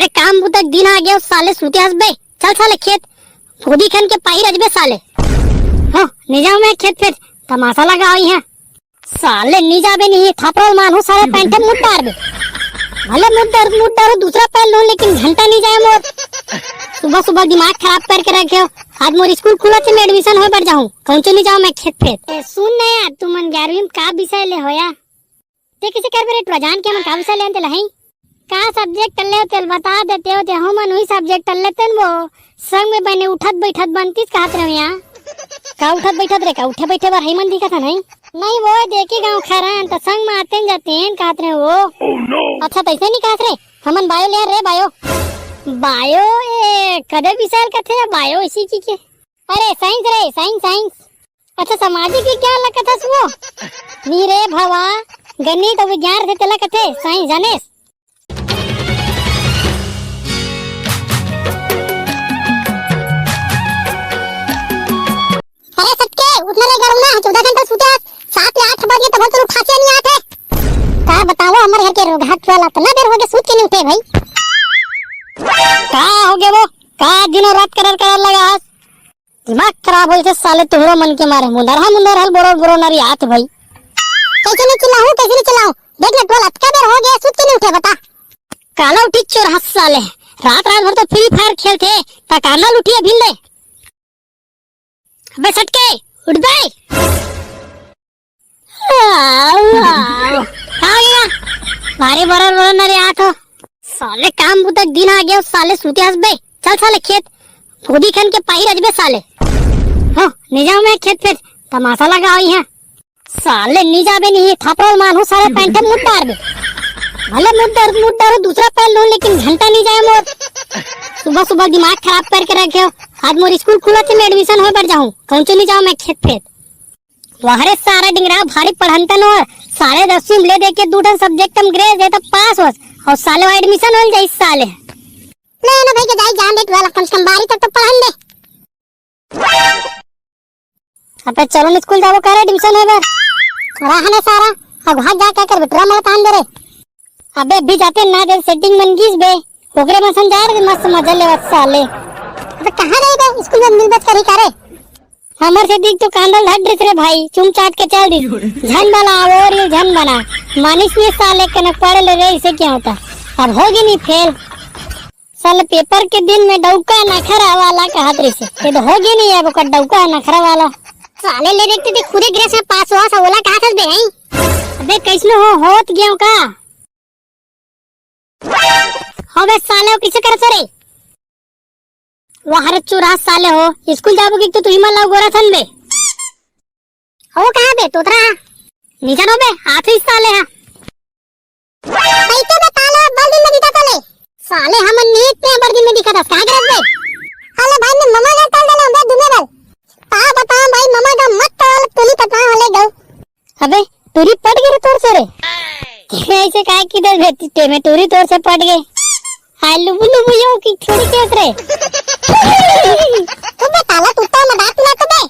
अरे काम बुतक दिन आ गया साले सूते हंसबे। चल साले खेत खुदी खन के पाही रजबे साले। हाँ नहीं जाऊँ मैं खेत फिर तमाशा लगा हुई है साले। नहीं जाबे नहीं थपड़ल मानो साले पैंट मुड़ डार बे। भले मुड़ डारो दूसरा पैर लो लेकिन घंटा नहीं जाए मोर। सुबह सुबह दिमाग खराब करके रखे हो। आज मोर स्कूल खुला थे मैं एडमिशन हो बढ़ जाऊँ कौन नहीं जाऊँ मैं खेत फेत। सुन ना यार तुम 11वीं में का विषय ले होया ते किसे कर बेरे प्रजान के मन का विषय लेते लहई का सब्जेक्ट ले तेल बता देते हो ते हम मन वही सब्जेक्ट लेते वो संग में बने उठत बैठत बनतीस कहत रहे यहाँ का उठत बैठत रे का उठे बैठे बार हेमन दिखा था नहीं वो देखी गाँव खरान तो संग में आते जाते हैं कहत रहे वो। अच्छा तैसे नहीं कहत रे हमन बायो ले रे बायो कदे विशाल का थे बायो इसी की के अरे साइंस रे साइंस। अच्छा सामाजिक विज्ञान लगा था वो नी रे भवा गणित और विज्ञान से तेला कथे साइंस जाने। अरे सटके उठने रे गरम ना 14 घंटा सूते 7 या 8 बजे तब तो उठा से नहीं आते का बताओ हमारे घर के रोगाट वाला तो ना देर हो गए सूत के नहीं उठे भाई का हो गया वो का दिनों रात कर लगा दिमाग खराब हो साले तुहरो मन के मारे मुंदर हल बोरो नरी हाथ भाई कैसे नहीं चिल्लाऊं देख ले टोल अटका देर हो गया सूत के नहीं उठे बता काला उठी चोर हंस साले रात भर तो फ्री फायर खेलते ता काना उठिए भिल्ले। अबे सटके उठ बे आ गया भारी बोरो नरी हाथ साले काम बुतक दिन आ गया साले सूते हंसबे। चल साले खेत खुदी खन के पाही रजबे साले। हाँ नहीं जाऊँ मैं खेत फिर तमाशा लगा हुई है साले। नहीं जाबे नहीं थपड़ल मानो साले पैंट मुड़ डार बे। भले मुड़ डारो दूसरा पैर लो लेकिन घंटा नहीं जाए मोर। सुबह सुबह दिमाग खराब करके रखे हो। आज मोर स्कूल खुला थे मैं एडमिशन हो बढ़ जाऊँ कौन नहीं जाऊँ मैं खेत फिर वहरे सारा डिंगरा भारी पढ़ंतन और सारे 10वीं ले दे के 2 सब्जेक्ट हम ग्रेड है तो पास हो और साले वो एडमिशन हो जाए इस साले ले ना भाई के जाई जान देख वाला कम से कम 12 तक तो पढ़न दे। अबे चलो स्कूल जाओ कर एडमिशन हो गया रहने सारा अब वहां जा क्या कर बेटा मत आन दे रे। अबे भी जाते ना दे सेटिंग मन गीस बे ओकरे में समझा रे मस्त मजा ले साले। अबे कहां रहे बे स्कूल में मिल बस करी करे हमर से दिख तो कांदल हट ड्रेस रे भाई चुम चाट के चल दी झन बना और ये झन बना मानिस ने साले कने पढ़ ले रे इसे क्या होता अब होगी नहीं फेल साले पेपर के दिन में डौका नखरा वाला कहत रे से ये तो होगी नहीं है वो डौका नखरा वाला साले ले देखते थे खुदे ग्रेस में पास हुआ सा बोला कहां से बे अबे कैसनो होत गया का हो बे साले किसे करत रे वहां चुरा साले हो स्कूल जाबोगी तो तू हिमालय गोरा थन बे हो कहां बे तोतरा नीचे नो बे हाथ ही साले है पैसे में ताले बल्दी में दिखा ताले साले हम नीट में बल्दी में दिखा था कहां करत बे अरे भाई ने मम्मा का ताल डाला बे दुनिया भर ता बता भाई मम्मा का मत ताल तुली पता वाले गो अबे तुरी पड़ गई तोर से रे ऐसे काहे किधर भेती टे में तुरी तोर से पड़ गई हाय लुबु यो की छोड़ी केस रे तू बे ताला टूटा मदार तुला तो बे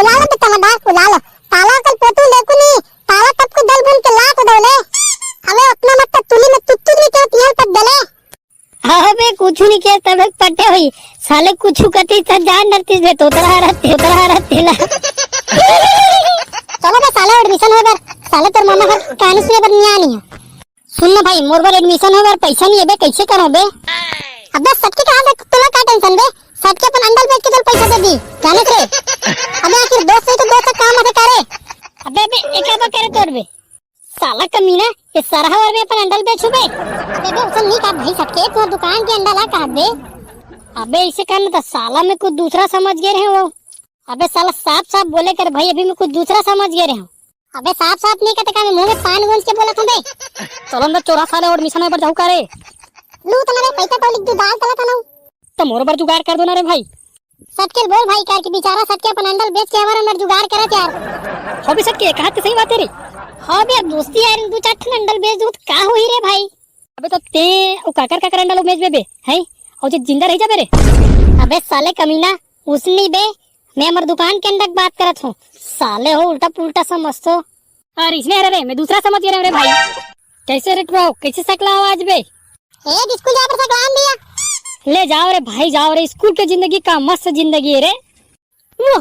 उलाला बे तमदार उलाला ताला कल पोतू लेको नहीं ताला तब को दल बन के ला को दोले अबे अपना मत तुली में तुत्तू नहीं क्या तियल पट दले अबे कुछ नहीं किया तब पट्टे हुई साले कुछ कती त जान डरती बे तोतरा रहते ला चलो बे साले एडमिशन हो गया साले तेरे मामा का कहानी सुने पर नहीं आनी है सुन ना भाई मोर बार एडमिशन हो गया पैसा नहीं है बे कैसे करो बे अबे सबके कहां से तुला का टेंशन बे सबके अपन अंडल बेच के चल पैसा दे दी जाने से अबे आखिर दोस्त से तो दोस्त का काम है करे अबे बे एका करे तोड़ बे साला कमीना ये सरहवर में अपन अंडल बेचू बे अबे बे उसे नहीं का भाई सबके तो दुकान के अंडल आ का बे अबे इसे करना तो साला में कुछ दूसरा समझ गए रहे वो अबे साला साफ बोले कर भाई अभी मैं कुछ दूसरा समझ गए रहे हूँ अबे साफ नहीं कहते का मैं मुंह में पान गूंज के बोला था बे चलो मैं 14 साल और मिशन पर जाऊं करे लू तुम्हारे पैसा तो लिख दो दाल तला था ना तो मोर पर जुगाड़ कर दो ना रे भाई सटके बोल भाई कार की बेचारा सटके अपन अंडल बेच के हमारा अंदर जुगाड़ करा यार हो भी सटके कहत सही बात है रे हां बे अब दोस्ती यार दो चार अंडल बेच दूं का होई रे भाई अबे तो ते ओ काकर अंडल बेच बे है और जे जिंदा रह जाबे रे अबे साले कमीना उसनी बे मैं हमार दुकान के अंदर बात करत हूँ साले हो उल्टा पुल्टा समझतो अरे इसने रे मैं दूसरा समझ गया रे भाई कैसे रे ब्रो कैसे सकला आवाज बे एक स्कूल जा पर सकलान दिया। ले जाओ रे भाई जाओ रे, स्कूल के जिंदगी का मस्त जिंदगी है रे। वो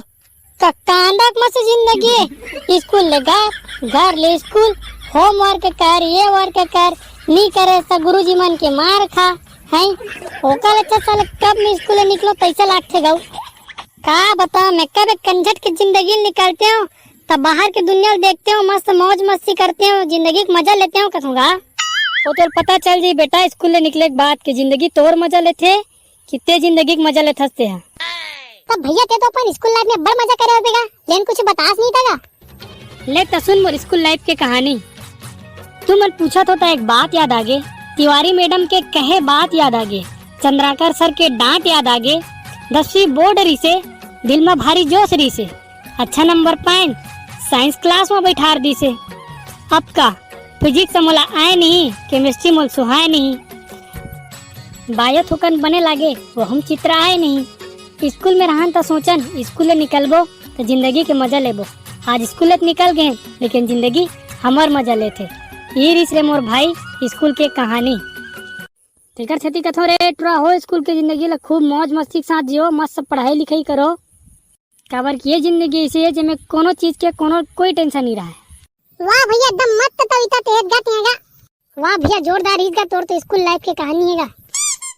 कांदा मस्त जिंदगी है। स्कूल ले घर ले स्कूल, होमवर्क कर, ये वर्क कर, नहीं करे तो गुरुजी मन के मार खा है। ओकल अच्छा साल कब मैं स्कूल निकलो पैसा लाख थे गाँव का बता। मैं कब एक कंजट की जिंदगी निकालते हूँ तब बाहर की दुनिया देखते हूँ, मस्त मौज मस्ती करते हूँ, जिंदगी का मजा लेते हूँ कहूँगा। वो तो पता चल जी बेटा स्कूल ले निकले के बाद की जिंदगी तोर मजा लेते कितने जिंदगी का मजा लेते हंसते हैं। तब भैया ते तो अपन स्कूल लाइफ में बड़ मजा करे होगा, लेकिन कुछ बतास नहीं था। ले तो सुन मोर स्कूल लाइफ की कहानी। तू मन पूछा तो एक बात याद आगे, तिवारी मैडम के कहे बात याद आगे, चंद्राकर सर के डांट याद आगे, 10वीं बोर्ड री से दिल में भारी जोश री से, अच्छा नंबर पाइन साइंस क्लास में बैठार दी से। अब का फिजिक्स मोला आए नहीं, केमिस्ट्री मोल सुहाए नहीं, बायो थोकन बने लागे वो हम चित्र आए नहीं। स्कूल में रहन तो सोचन स्कूल निकलबो तो जिंदगी के मजा लेबो। आज स्कूल निकल गए लेकिन जिंदगी हमार मजा लेते। ये रिस रे मोर भाई स्कूल के कहानी। तेकर छती कथो रे टुरा हो स्कूल के जिंदगी ला खूब मौज मस्ती के साथ जियो, मस्त पढ़ाई लिखाई करो। काबर की ये जिंदगी ऐसी है जिसमें कोनो चीज के कोनो कोई टेंशन नहीं रहा है। वाह भैया एकदम मस्त कविता तेज गाते हैगा। वाह भैया जोरदार रीत गा तोर तो स्कूल लाइफ की कहानी हैगा।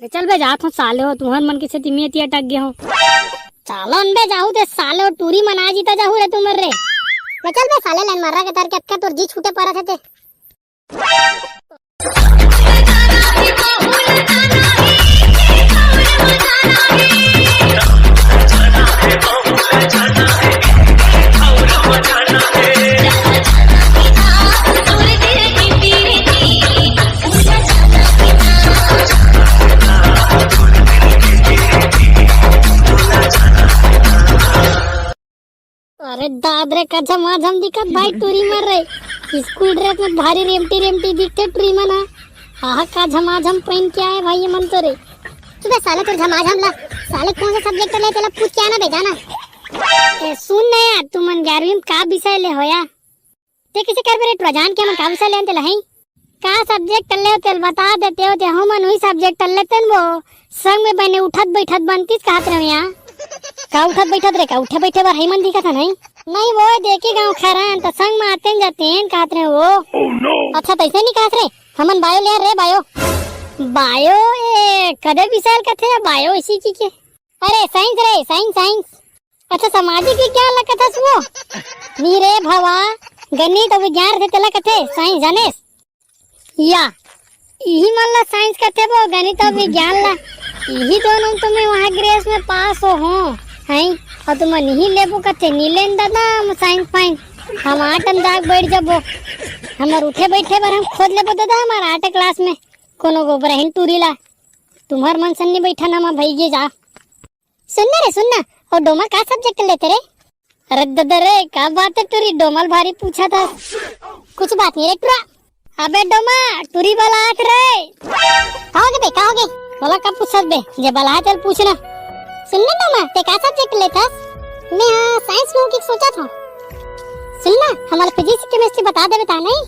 ले चल बे जात हो साले हो तुहर मन के छती मियती अटक गए हो। चलो अनबे जाहू ते साले और टूरी मना जीता जाहू रे तुमर रे। ले चल बे साले लाइन मारा के तार के अक्का तोर जी छूटे पड़ा थे। अरे दादरे का झमाझम दिखत भाई टूरी मर रहे। स्कूल ड्रेस में भारी रेमटी रेमटी दिखते टूरी मना। आहा का झमाझम पहन के आए भाई ये मन तो रे। तू साले तो झमाझम ला साले कौन सा सब्जेक्ट ले तेला पूछ के आना भेजाना। ए सुन ना यार तू मन 11वीं में का विषय ले होया ते किसे कर बे प्रजान के मन का विषय ले तेला है का सब्जेक्ट ले तेल बता देते हो ते हम वही सब्जेक्ट लेते वो संग में बने उठत बैठत बनतीस कहत रहे यहां का उठत बैठत रे का उठे बैठे बार है मन दिखत नहीं नहीं वो देखे गांव खरान तो संग में आते जाते हैं कहत रहे वो। अच्छा तैसे नहीं कहत रे हमन बायो ले रे बायो बायो ए कदे विशाल कथे है बायो इसी की के अरे साइंस रे साइंस साइंस। अच्छा सामाजिक विज्ञान ला कथा सुओ नी रे भवा गणित और विज्ञान रे तेला कथे साइंस जानेस या यही मन ला साइंस कथे वो गणित और विज्ञान ला यही दोनों तुम्हें वहाँ ग्रेस में पास हो हैं और तुम नहीं लेबो कथे नी लेन दादा हम साइंस फाइन हम 8 जाग बैठ जबो हमार उठे बैठे बार हम खोद लेबो दादा हमार 8 क्लास में कोनो गो बरहन टूरी ला तुम्हार मन सन्नी बैठा ना मैं भईगे जा। सुनना रे सुनना और डोमल का सब्जेक्ट लेते रे। अरे दादा रे का बात है टूरी डोमल भारी पूछा था कुछ बात नहीं रे टूरा। अबे डोमा टूरी वाला आठ रे कहोगे बे कहोगे बोला कब पूछत बे जे बला चल पूछना। सुनना डोमा ते का सब्जेक्ट लेता मैं साइंस में की सोचा था। सुनना हमारा फिजिक्स केमिस्ट्री बता दे बता नहीं